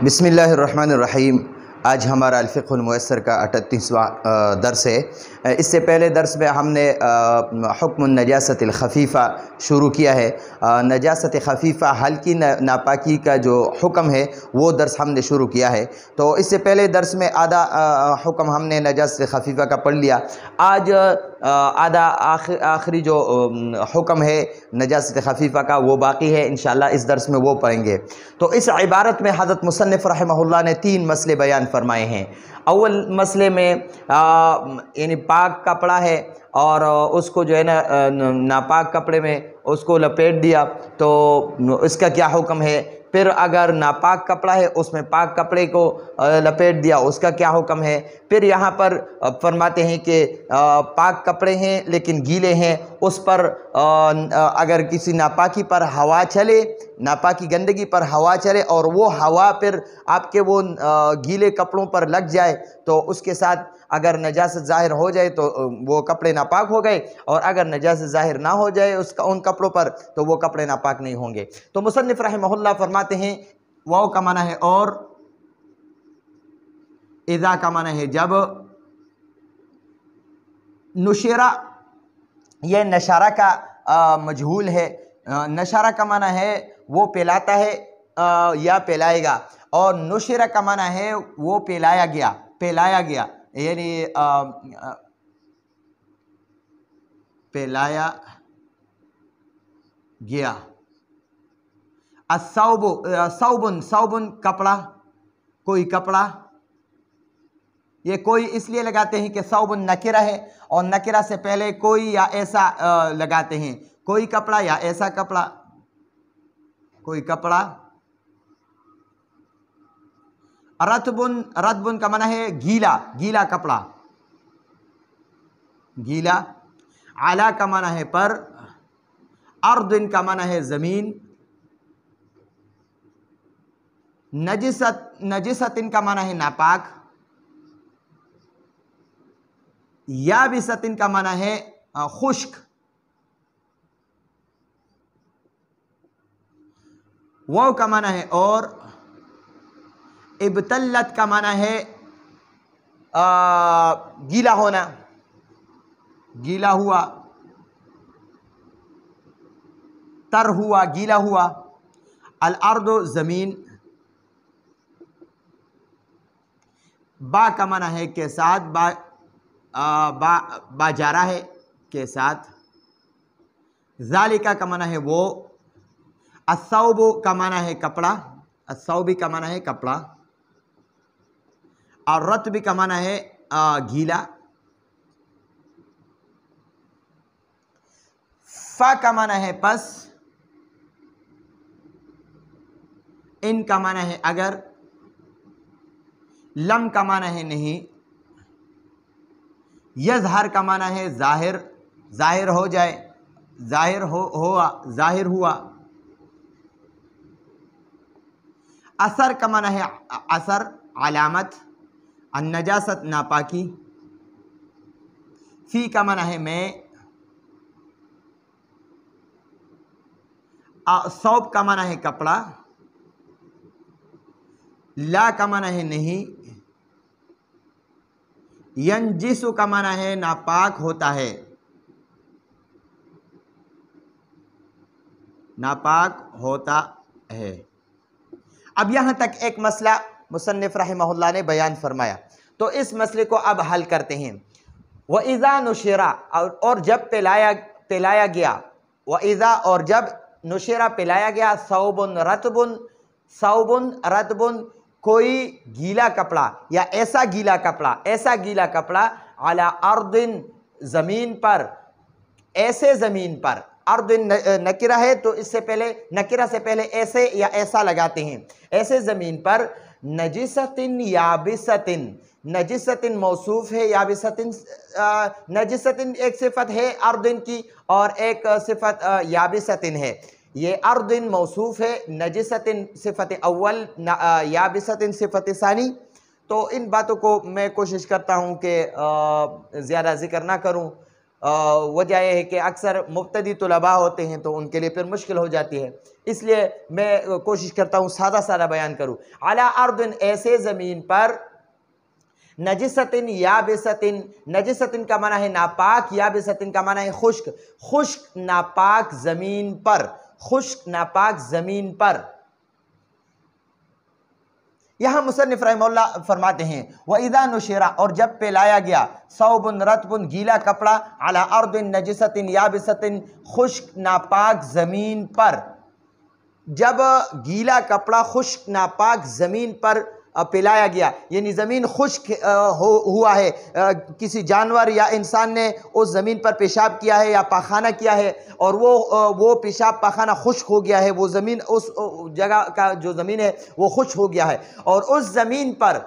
बिस्मिल्लाहिर्रहमानिर्रहीम। आज हमारा अल-फ़िक़्हुल मुयस्सर का 38वां दर्स है। इससे पहले दर्स में हमने हुक्मुन नजासतिल ख़फ़ीफ़ा शुरू किया है। नजासत ख़फ़ीफ़ा हल्की नापाकी का जो हुक्म है वो दर्स हमने शुरू किया है। तो इससे पहले दर्स में आधा हुक्म हमने नजासत ख़फ़ीफ़ा का पढ़ लिया। आज आधा आखिरी जो हुक्म है नजासत ख़फ़ीफ़ा का वो बाकी है। इंशाअल्लाह इस दर्स में वो पढ़ेंगे। तो इस इबारत में हज़रत मुसन्निफ़ रहमहुल्लाह ने 3 मसले बयान फरमाए हैं। अव्वल मसले में यानी पाक कपड़ा है और उसको जो है ना नापाक कपड़े में उसको लपेट दिया तो इसका क्या हुक्म है। फिर अगर नापाक कपड़ा है उसमें पाक कपड़े को लपेट दिया उसका क्या हुक्म है। फिर यहाँ पर फरमाते हैं कि पाक कपड़े हैं लेकिन गीले हैं, उस पर अगर किसी नापाकी पर हवा चले, नापाकी गंदगी पर हवा चले और वो हवा फिर आपके वो गीले कपड़ों पर लग जाए तो उसके साथ अगर नजासत ज़ाहिर हो जाए तो वो कपड़े नापाक हो गए, और अगर नजासत ज़ाहिर ना हो जाए उसका उन कपड़ों पर तो वो कपड़े नापाक नहीं होंगे। तो मुसन्निफ़ रहमहुल्लाह फरमाते हैं वाव का माना है और, इज़ा का माना है जब, नुशरा यह नशारा का मजहूल है। नशारा का माना है वो पिलाता है या पिलाएगा, और नुशरा का माना है वो पिलाया गया, पिलाया गया यानी पिलाया गया। सौबुन, सौबुन कपड़ा, कोई कपड़ा। ये कोई इसलिए लगाते हैं कि सौबुन नकिरा है और नकिरा से पहले कोई या ऐसा लगाते हैं, कोई कपड़ा या ऐसा कपड़ा, कोई कपड़ा। रतबुन, रतबुन का माना है गीला, गीला कपड़ा, गीला। आला का माना है पर, अर्दिन का माना है ज़मीन। नजिसत, नजिसतिन का माना है नापाक। याबिसतिन का माना है खुश्क। वाव का माना है और, इब्तल्लत का माना है गीला होना, गीला हुआ, तर हुआ, गीला हुआ। अल अर्दो ज़मीन। बा का माना है के साथ, बाजारा है के साथ। ज़ालिका का माना है वो। अस्सौबु का माना है कपड़ा, अस्सौबी का माना है कपड़ा। और रत्बी का माना है गीला। फा का माना है पस। इन का माना है अगर। लम का माना है नहीं। यज़हर का माना है जाहिर, जाहिर हो जाए, जाहिर हुआ, जाहिर हुआ। असर का माना है असर, अलामत। अन्नजासत नापाकी। फी का माना है मैं। सौब का माना है कपड़ा। ला का माना है नहीं। यंजिसु का माना है नापाक होता है, नापाक होता है। अब यहाँ तक एक मसला मुसन्निफ़ रहमहुल्लाह ने बयान फरमाया, तो इस मसले को अब हल करते हैं। व इज़ा नुशिरा, और जब पिलाया गया, व इज़ा और जब, नुशिरा पिलाया गया, सौबुन रतबुन, सौबुन रतबुन कोई गीला कपड़ा या ऐसा गीला कपड़ा, ऐसा गीला कपड़ा। अला अर्दिन ज़मीन पर, ऐसे ज़मीन पर। अर्दिन नकिरा है तो इससे पहले, नकिरा से पहले ऐसे या ऐसा लगाते हैं। ऐसे ज़मीन पर। नजिसतिन याबिसतिन, नजिसतिन मौसूफ है, याबिसतिन नजिसतिन एक सिफत है अर्दिन की और एक सिफत याबिसतिन है। ये अर्दिन मौसूफ है, नजिसतिन सिफत अव्वल, याबिसतिन सिफत सानी। तो इन बातों को मैं कोशिश करता हूँ कि ज़्यादा ज़िक्र ना करूँ। वजह यह है कि अक्सर मुब्तदी तुलबा होते हैं तो उनके लिए फिर मुश्किल हो जाती है, इसलिए मैं कोशिश करता हूँ सादा सादा बयान करूँ। अला अर्दिन, ऐसे ज़मीन पर, नजिसतिन याबिसतिन, नजिसतिन का माना है नापाक, याबिसतिन का माना है खुश्क, खुश्क नापाक ज़मीन पर, खुश्क नापाक ज़मीन पर। यहाँ मुसन्निफ़ रहमहुल्लाह फरमाते हैं व इज़ा नुशिरा, और जब पिलाया गया, सौबुन रतबुन, गीला कपड़ा, अला अर्दिन नजिसतिन याबिसतिन, खुश्क नापाक ज़मीन पर, जब गीला कपड़ा खुश्क नापाक ज़मीन पर पिलाया गया, यानी ज़मीन खुश्क हुआ है, किसी जानवर या इंसान ने उस ज़मीन पर पेशाब किया है या पाखाना किया है और वो पेशाब पाखाना खुश्क हो गया है, वो ज़मीन, उस जगह का जो ज़मीन है वो खुश्क हो गया है और उस ज़मीन पर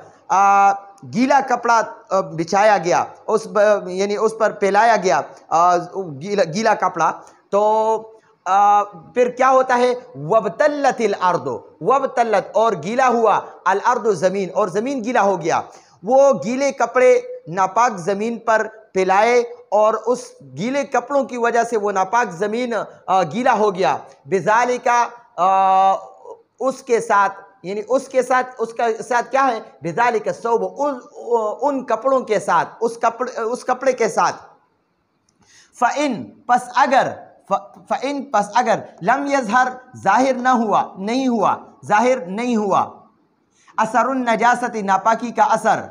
गीला कपड़ा बिछाया गया, यानी उस पर पिलाया गया गीला कपड़ा, तो फिर क्या होता है, वबतल्लतिल अर्दो, वबतल्लत, और गीला हुआ, अल अर्दो, ज़मीन, और ज़मीन गीला हो गया। वो गीले कपड़े नापाक ज़मीन पर पिलाए और उस गीले कपड़ों की वजह से वो नापाक ज़मीन गीला हो गया। बिज़ालिका, उसके साथ, यानी उसके साथ, उसका साथ क्या है, बिज़ालिका सौब, उन कपड़ों के साथ, उस कपड़े के साथ। फ़इन, पस अगर, फ़इन, पस अगर, लम यज़हर, ज़ाहिर न हुआ, नहीं हुआ, ज़ाहिर नहीं हुआ, असरुन नजासती, नापाकी का असर,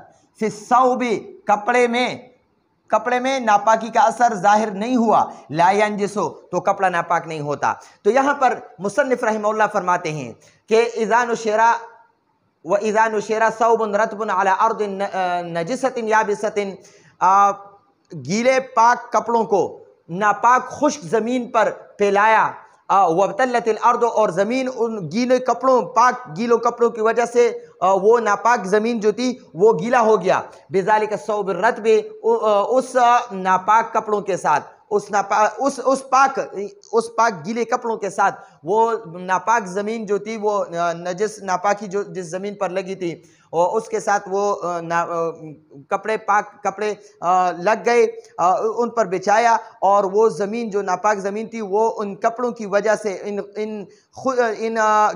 फ़िस्सौबी, कपड़े में नापाकी का असर ज़ाहिर नहीं हुआ, ला यंजिसो, तो कपड़ा नापाक नहीं होता। तो यहाँ पर मुसन्निफ़ रहमहुल्लाह फरमाते हैं कि इज़ा नुशिरा व इज़ा नुशिरा सौबुन रतबुन अला अर्दिन नजिसतिन याबिसतिन, गीले पाक कपड़ों को नापाक खुश्क ज़मीन पर फैलाया, वबतल्लतिल अर्दो, और ज़मीन उन गीले कपड़ों, पाक गीलों कपड़ों की वजह से वो नापाक ज़मीन जो थी वो गीला हो गया। बिज़ालिका सौब रतबे, उस नापाक कपड़ों के साथ, उस पाक गीले कपड़ों के साथ वो नापाक ज़मीन जो थी, वो नजस नापाकी जो जिस ज़मीन पर लगी थी और उसके साथ वो पाक कपड़े लग गए, उन पर बिछाया, और वो ज़मीन जो नापाक ज़मीन थी वो उन कपड़ों की वजह से, इन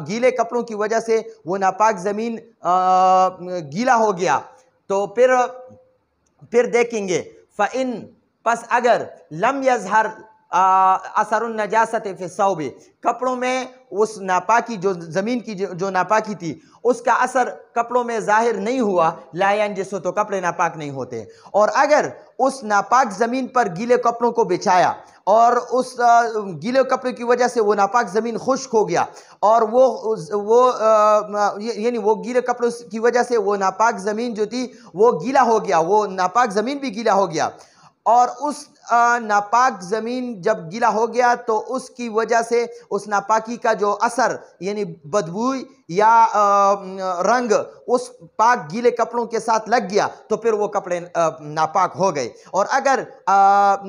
गीले कपड़ों की वजह से वो नापाक ज़मीन गीला हो गया। तो फिर देखेंगे, फ़इन, पस अगर, लम यज़हर असरुन नजासत फ़ी सौबी, कपड़ों में उस नापाकी, जो ज़मीन की जो नापाकी थी उसका असर कपड़ों में ज़ाहिर नहीं हुआ, ला यंजिसु, तो कपड़े नापाक नहीं होते। और अगर उस नापाक ज़मीन पर गीले कपड़ों को बिछाया और उस गीले कपड़े की वजह से वो नापाक ज़मीन खुश्क हो गया और यानी वो गीले कपड़ों की वजह से वो नापाक ज़मीन जो थी वो गीला हो गया, वो नापाक ज़मीन भी गीला हो गया, और उस नापाक ज़मीन जब गीला हो गया तो उसकी वजह से उस नापाकी का जो असर, यानी बदबू या रंग उस पाक गीले कपड़ों के साथ लग गया, तो फिर वो कपड़े नापाक हो गए। और अगर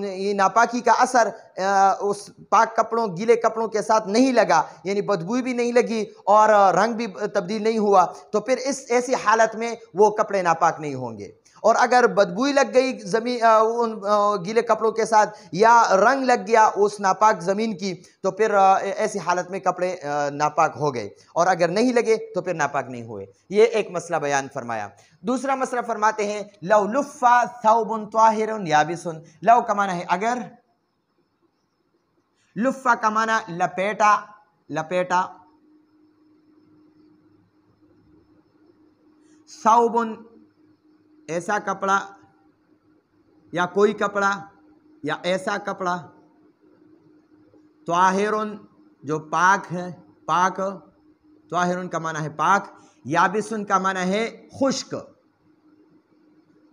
ये नापाकी का असर उस पाक कपड़ों, गीले कपड़ों के साथ नहीं लगा, यानी बदबू भी नहीं लगी और रंग भी तब्दील नहीं हुआ, तो फिर ऐसी हालत में वो कपड़े नापाक नहीं होंगे। और अगर बदबू लग गई ज़मीन उन गीले कपड़ों के साथ या रंग लग गया उस नापाक ज़मीन की, तो फिर ऐसी हालत में कपड़े नापाक हो गए, और अगर नहीं लगे तो फिर नापाक नहीं हुए। ये एक मसला बयान फरमाया। दूसरा मसला फरमाते हैं, लव लुफ़ा थौबुन ताहिरुन याबिसुन, लव का माना है अगर, लुफ़ा का माना लपेटा, लपेटा, सौबुन ऐसा कपड़ा या कोई कपड़ा या ऐसा कपड़ा, ताहिरुन जो पाक है, पाक, ताहिरुन का माना है पाक, याबिसुन का माना है खुश्क,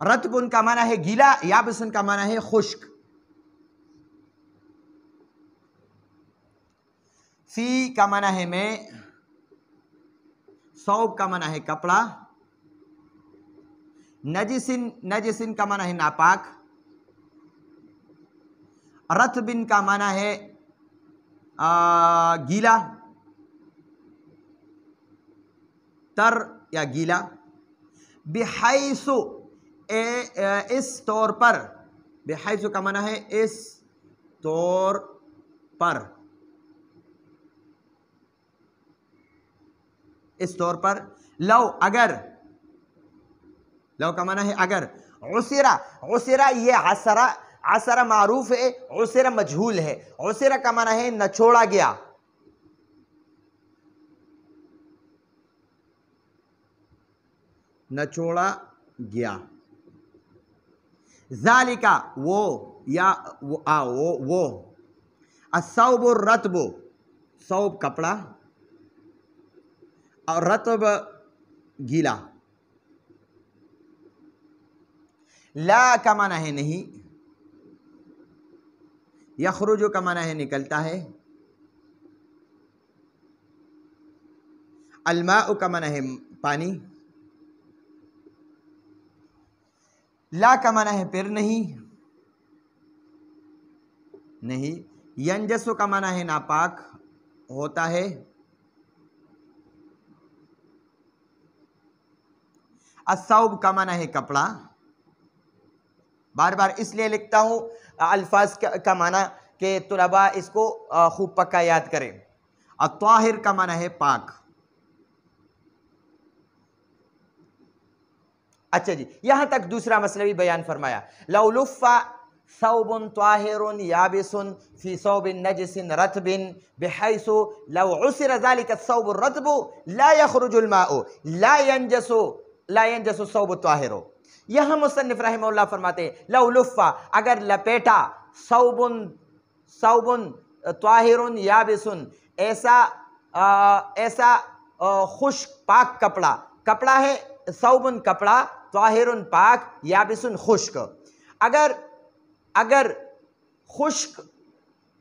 रतबुन का माना है गीला, याबिसुन का माना है खुश्क। फी का माना है में, सौब का माना है कपड़ा, नजिसिन, नजिसिन का माना है नापाक, रतबिन का माना है गीला, तर या गीला, बिहाइसु, इस तौर पर, बेहैसु का माना है इस तौर पर, इस तौर पर। लव अगर, लव का माना है अगर। उसिरा, उसिरा ये असरा, असरा मारूफ है, उसिरा मजहूल है। उसिरा का माना है नचोड़ा गया, नचोड़ा गया। ज़ालिका वो, या वो अस्सौबु रत्बु, सौब कपड़ा और रत्ब गीला। ला का माना है नहीं, यखरुजु का माना है निकलता है, अलमाउ का माना है पानी, ला का माना है फिर नहीं, नहीं। यंजसु का माना है नापाक होता है, अस्सौब का माना है कपड़ा। बार बार इसलिए लिखता हूँ अल्फाज का माना कि तुलबा इसको खूब पक्का याद करें। अत्वाहिर का माना है पाक। अच्छा जी, यहाँ तक दूसरा मसला भी बयान फरमाया। लौलुफ़ा सौबुन त्वाहिरुन याबिसुन फी सौबिन नजसिन रतबिन बिहैसु लौ उसिरा ज़ालिका सौबु रतबु ला यखरुजुल माउ ला यंजसु सौबु त्वाहिरु। यहाँ मुसन्निफ रहमहुल्लाह फरमाते लौलुफ़ा अगर लपेटा, सौबुन त्वाहिरुन याबिसुन ऐसा खुश्क पाक कपड़ा, कपड़ा है सौबुन कपड़ा, त्वाहिरुन पाक, याबिसुन खुश्क। अगर खुश्क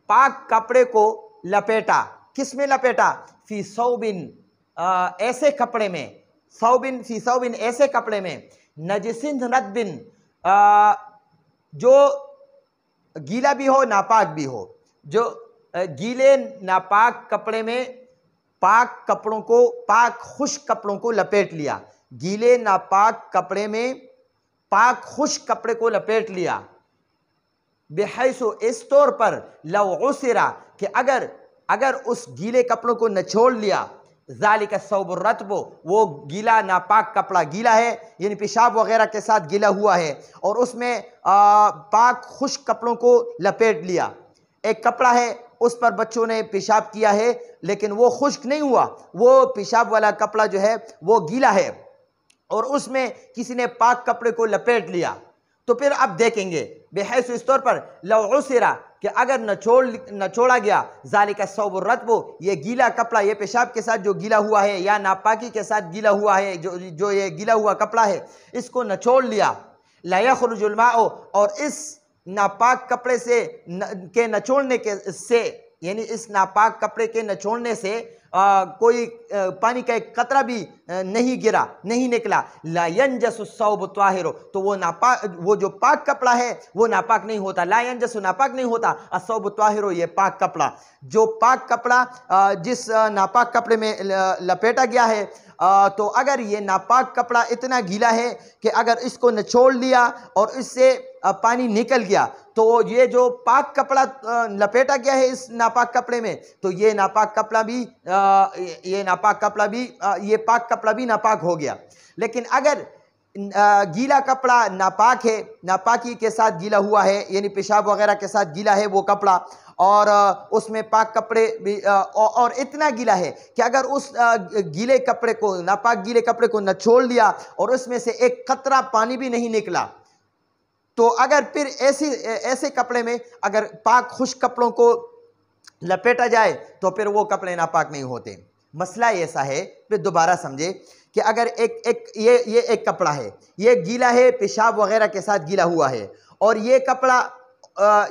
पाक कपड़े को लपेटा, किस में लपेटा? फी सौबिन ऐसे कपड़े में, सौबिन फी सौबिन ऐसे कपड़े में, नजसिन रतबिन जो गीला भी हो नापाक भी हो, जो गीले नापाक कपड़े में पाक कपड़ों को, पाक खुश्क कपड़ों को लपेट लिया। गीले नापाक कपड़े में पाक खुश्क कपड़े को लपेट लिया। बेहैसु इस तौर पर, लौ उसिरा कि अगर उस गीले कपड़ों को निचोड़ लिया, ज़ालिका सौबु रत्बु वो गीला नापाक कपड़ा गीला है, यानी पेशाब वगैरह के साथ गीला हुआ है, और उसमें पाक खुश्क कपड़ों को लपेट लिया। एक कपड़ा है उस पर बच्चों ने पेशाब किया है लेकिन वो खुश्क नहीं हुआ, वो पेशाब वाला कपड़ा जो है वो गीला है, और उसमें किसी ने पाक कपड़े को लपेट लिया। तो फिर अब देखेंगे बेहैसु इस तौर पर लौ उसिरा कि अगर नचोड़ा गया, ज़ालिका सौबु रत्बु ये गीला कपड़ा, ये पेशाब के साथ जो गीला हुआ है या नापाकी के साथ गीला हुआ है, जो ये गीला हुआ कपड़ा है, इसको नचोड़ लिया। ला यखरुजुल माउ और इस नापाक कपड़े से के नचोड़ने के से, यानी इस नापाक कपड़े के नचोड़ने से कोई पानी का एक कतरा भी नहीं गिरा, नहीं निकला। ला यंजसु सौबु त्वाहिरु तो वो जो पाक कपड़ा है वो नापाक नहीं होता। ला यंजसु नापाक नहीं होता, अस्सौबु त्वाहिरु ये पाक कपड़ा, जो पाक कपड़ा जिस नापाक कपड़े में लपेटा गया है, तो अगर ये नापाक कपड़ा इतना गीला है कि अगर इसको निचोड़ लिया और इससे पानी निकल गया, तो ये जो पाक कपड़ा लपेटा गया है इस नापाक कपड़े में, तो ये नापाक कपड़ा भी ये पाक कपड़ा भी नापाक हो गया। लेकिन अगर गीला कपड़ा नापाक है, नापाकी के साथ गीला हुआ है, यानी पेशाब वगैरह के साथ गीला है वो कपड़ा, और उसमें पाक कपड़े भी और इतना गीला है कि अगर उस गीले कपड़े को, नापाक गीले कपड़े को निचोड़ लिया और उसमें से एक कतरा पानी भी नहीं निकला, तो अगर फिर ऐसे कपड़े में अगर पाक खुश्क कपड़ों को लपेटा जाए तो फिर वो कपड़े नापाक नहीं होते। मसला ऐसा है, फिर दोबारा समझे कि अगर ये एक कपड़ा है, ये गीला है, पेशाब वगैरह के साथ गीला हुआ है, और ये कपड़ा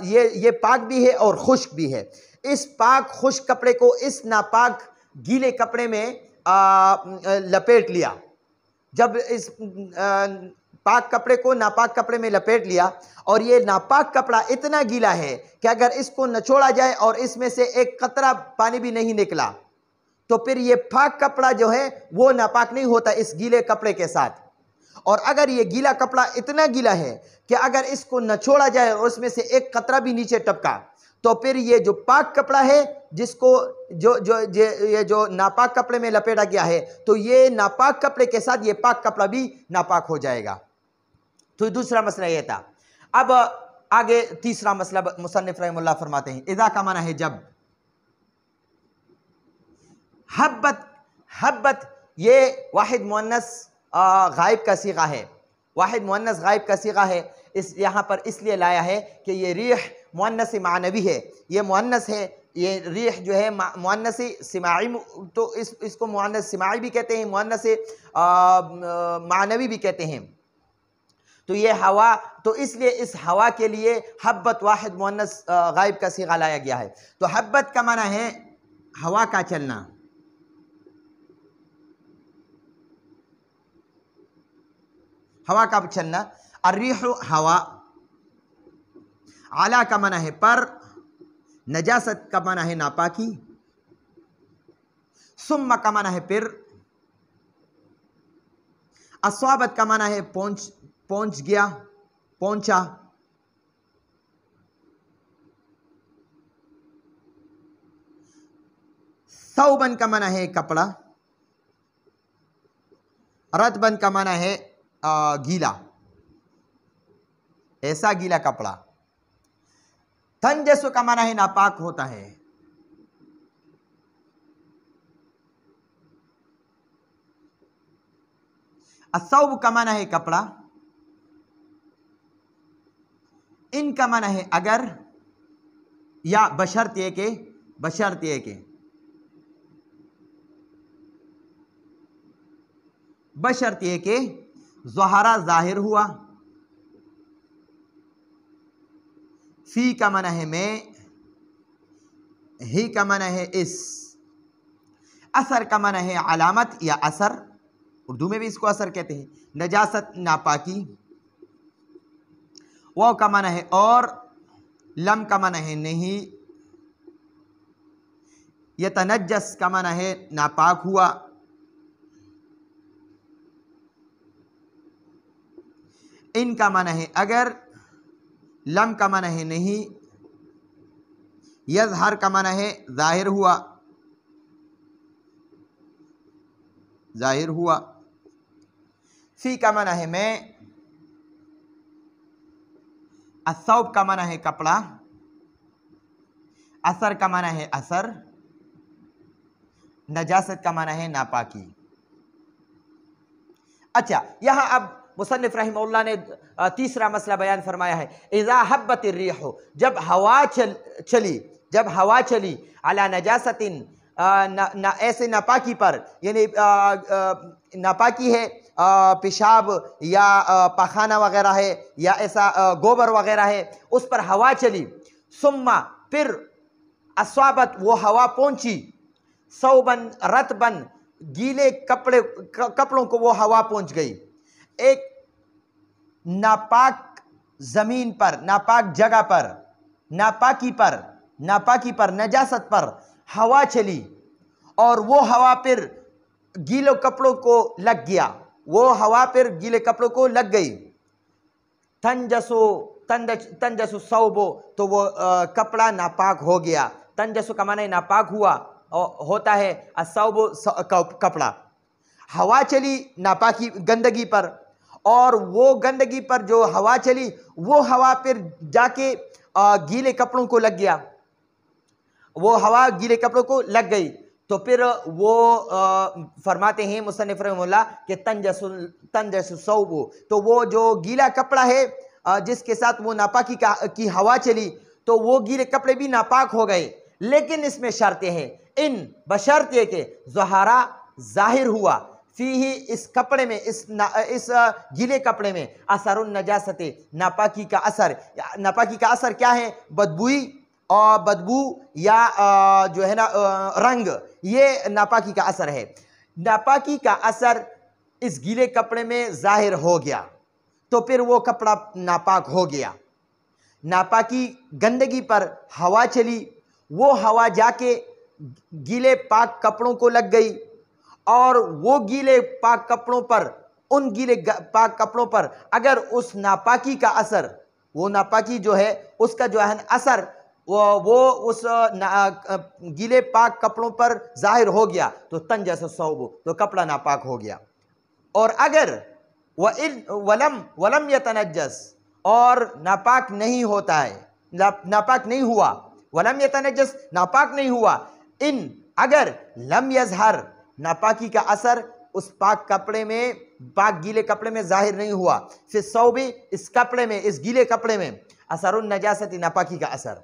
ये पाक भी है और खुश्क भी है। इस पाक खुश्क कपड़े को इस नापाक गीले कपड़े में लपेट लिया। जब इस पाक कपड़े को नापाक कपड़े में लपेट लिया और ये नापाक कपड़ा इतना गीला है कि अगर इसको निचोड़ा जाए और इसमें से एक कतरा पानी भी नहीं निकला, तो फिर ये पाक कपड़ा जो है वो नापाक नहीं होता इस गीले कपड़े के साथ। और अगर ये गीला कपड़ा इतना गीला है कि अगर इसको न छोड़ा जाए और उसमें से एक कतरा भी नीचे टपका, तो फिर ये जो पाक कपड़ा है, जिसको ये जो नापाक कपड़े में लपेटा गया है, तो ये नापाक कपड़े के साथ ये पाक कपड़ा भी नापाक हो जाएगा। तो दूसरा मसला ये था। अब आगे तीसरा मसला मुसन्निफ रहमतुल्लाह फरमाते हैं, इज़ा का माना है जब। हब्बत ये वाहिद मुअन्नस गायब का सीगा है, वाहिद मुअन्नस गायब का सीगा है। इस यहाँ पर इसलिए लाया है कि ये रीह मुअन्नस मानवी है, ये मुअन्नस है। ये रीह जो है मुअन्नस सिमाई, तो इसको मुअन्नस सिमाई भी कहते हैं, मुअन्नस मानवी भी कहते हैं। तो ये हवा, तो इसलिए इस हवा के लिए हब्बत वाहिद मुअन्नस गायब का सीगा लाया गया है। तो हब्बत का माना है हवा का चलना, हवा का चलना। अर्रीह हवा, आला का माना है पर, नजासत का माना है नापाकी, सुम्मा का माना है फिर, अस्वाबत का माना है पहुंच गया, पहुंचा। सौबन का माना है कपड़ा, रतबन का माना है गीला, ऐसा गीला कपड़ा। तंजसु का माना है नापाक होता है। असौब का माना है कपड़ा। इन का माना है अगर, या बशर्ते के, बशर्ते के, बशर्ते के ज़हरा ज़ाहिर हुआ। फी का माना है में, ही का माना है इस, असर का माना है अलामत या असर, उर्दू में भी इसको असर कहते हैं। नजासत नापाकी। वाव का माना है और, लम का माना है नहीं। यतनज्जस का माना है नापाक हुआ। इन का माना है अगर, लम का माना है नहीं। यज़हर का माना है जाहिर हुआ, जाहिर हुआ। फी का माना है में। असौब का माना है कपड़ा। असर का माना है असर। नजासत का माना है नापाकी। अच्छा, यहाँ अब मुसन्निफ रहमतुल्लाह ने तीसरा मसला बयान फरमाया है। इज़ा हब्बत रिह, जब हवा चली, जब हवा चली, अला नजासतिन, ऐसे नापाकी पर, यानी नापाकी है, पेशाब या पखाना वगैरह है, या ऐसा गोबर वगैरह है, उस पर हवा चली। सुम्मा फिर, अस्वाबत वो हवा पहुंची, सौबन रतबन गीले कपड़ों को वो हवा पहुंच गई। एक नापाक जमीन पर, नापाक जगह पर, नापाकी पर, नजासत पर हवा चली और वो हवा फिर गीले कपड़ों को लग गया, वो हवा फिर गीले कपड़ों को लग गई। तंजसु सौबो, तो वो कपड़ा नापाक हो गया। तंजसु का माने नापाक हुआ होता है, असौबो कपड़ा। हवा चली नापाकी गंदगी पर, और वो गंदगी पर जो हवा चली, वो हवा फिर जाके गीले कपड़ों को लग गया, वो हवा गीले कपड़ों को लग गई। तो फिर वो फरमाते हैं मुसन्निफ रहमतुल्लाह कि तंजसु सौबु, तो वो जो गीला कपड़ा है जिसके साथ वो नापाकी की हवा चली, तो वो गीले कपड़े भी नापाक हो गए। लेकिन इसमें शर्तें हैं, इन बशर्ते के ज़हरा जाहिर हुआ, फीही इस कपड़े में, इस गीले कपड़े में, असरुन नजासते, नापाकी का असर। नापाकी का असर क्या है? बदबू या जो है ना रंग, ये नापाकी का असर है। नापाकी का असर इस गीले कपड़े में जाहिर हो गया, तो फिर वो कपड़ा नापाक हो गया। नापाकी गंदगी पर हवा चली, वो हवा जाके गीले पाक कपड़ों को लग गई, और वो गीले पाक कपड़ों पर उन गीले पाक कपड़ों पर अगर उस नापाकी का असर, वो नापाकी जो है उसका जो है असर वो उस गीले पाक कपड़ों पर जाहिर हो गया तो तंजस सौब, तो कपड़ा नापाक हो गया। और अगर वलम वलम यतनज्जस, और नापाक नहीं होता है, नापाक नहीं हुआ, वलम यतनज्जस नापाक नहीं हुआ, इन अगर लम यजहर, नापाकी का असर उस पाक कपड़े में, पाक गीले कपड़े में जाहिर नहीं हुआ, फिर सौबी, इस कपड़े में, इस गीले कपड़े में, असरुन नजासती, नापाकी का असर,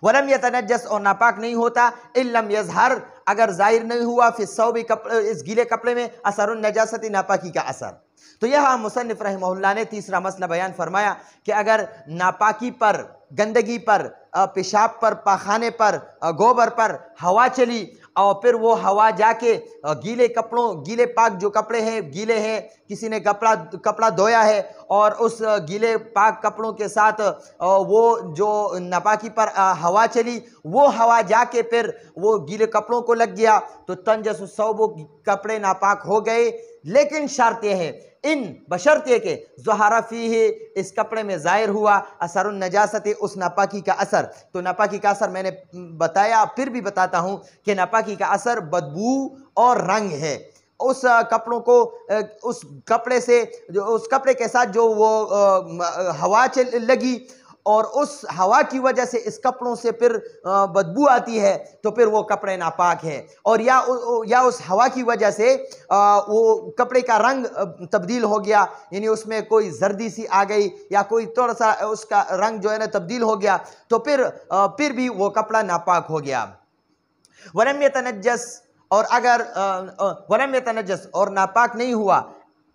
वलम यतनज्जस, और नापाक नहीं होता, इल्लम यजहर, अगर जाहिर नहीं हुआ, फिर सौबी, इस गीले कपड़े में, असरुन नजासती, नापाकी का असर। तो यह मुसन्निफ रहमहुल्लाह ने तीसरा मसला बयान फरमाया कि अगर नापाकी पर, गंदगी पर, पेशाब पर, पाखाने पर, गोबर पर हवा चली और फिर वो हवा जाके गीले कपड़ों, गीले पाक जो कपड़े हैं, गीले हैं, किसी ने कपड़ा धोया है और उस गीले पाक कपड़ों के साथ वो जो नापाकी पर हवा चली, वो हवा जाके फिर वो गीले कपड़ों को लग गया तो तंजस सौबो, कपड़े नापाक हो गए। लेकिन शर्त यह है, इन बशर्ते के ज़ुहारा फीही, इस कपड़े में ज़ाहिर हुआ असरुन नजासती, उस नापाकी का असर। तो नापाकी का असर मैंने बताया, फिर भी बताता हूँ कि नापाकी का असर बदबू और रंग है। उस कपड़ों को, उस कपड़े से, जो उस कपड़े के साथ जो वो हवा लगी और उस हवा की वजह से इस कपड़ों से फिर बदबू आती है तो फिर वो कपड़े नापाक हैं। और या उस हवा की वजह से वो कपड़े का रंग तब्दील हो गया, यानी उसमें कोई जर्दी सी आ गई या कोई थोड़ा सा उसका रंग जो है ना तब्दील हो गया तो फिर भी वो कपड़ा नापाक हो गया। वलम यतनज्जस, और अगर वलम यतनज्जस, और नापाक नहीं हुआ,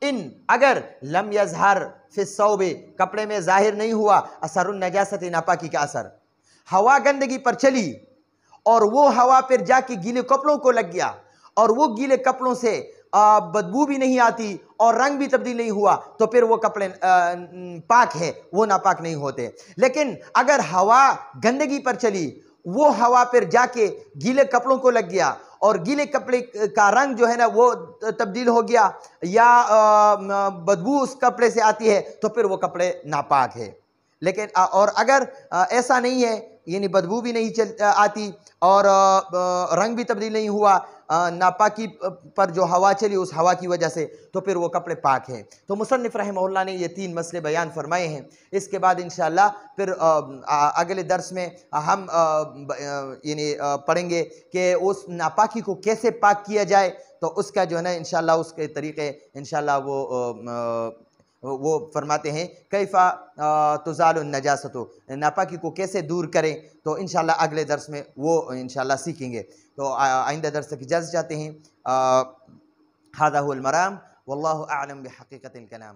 इन अगर लम यजहर फिस सौबे, कपड़े में जाहिर नहीं हुआ असरुन नजासती, नापाकी का असर। हवा गंदगी पर चली और वो हवा फिर जाके गीले कपड़ों को लग गया और वो गीले कपड़ों से बदबू भी नहीं आती और रंग भी तब्दील नहीं हुआ तो फिर वो कपड़े पाक है, वो नापाक नहीं होते। लेकिन अगर हवा गंदगी पर चली, वो हवा फिर जाके गीले कपड़ों को लग गया और गीले कपड़े का रंग जो है ना वो तब्दील हो गया या बदबू उस कपड़े से आती है तो फिर वो कपड़े नापाक है। लेकिन और अगर ऐसा नहीं है, यानी बदबू भी नहीं आती और रंग भी तब्दील नहीं हुआ, नापाकी पर जो हवा चली उस हवा की वजह से, तो फिर वो कपड़े पाक हैं। तो मुसन्निफ रहमहुल्लाह ने ये 3 मसले बयान फरमाए हैं। इसके बाद इंशाअल्लाह फिर अगले दर्स में हम यानी पढ़ेंगे कि उस नापाकी को कैसे पाक किया जाए। तो उसका जो है ना इंशाअल्लाह उसके तरीक़े इंशाअल्लाह वो फरमाते हैं कैफ़ा तुज़ालुन नजासतु, नापाकी को कैसे दूर करें। तो इंशाअल्लाह अगले दर्स में वो इंशाअल्लाह सीखेंगे। तो आइंदा दर्स तक इजाज़त चाहते हैं। हाज़ा हुवल मराम, वल्लाहु अअलम बिहक़ीक़तिल कलाम।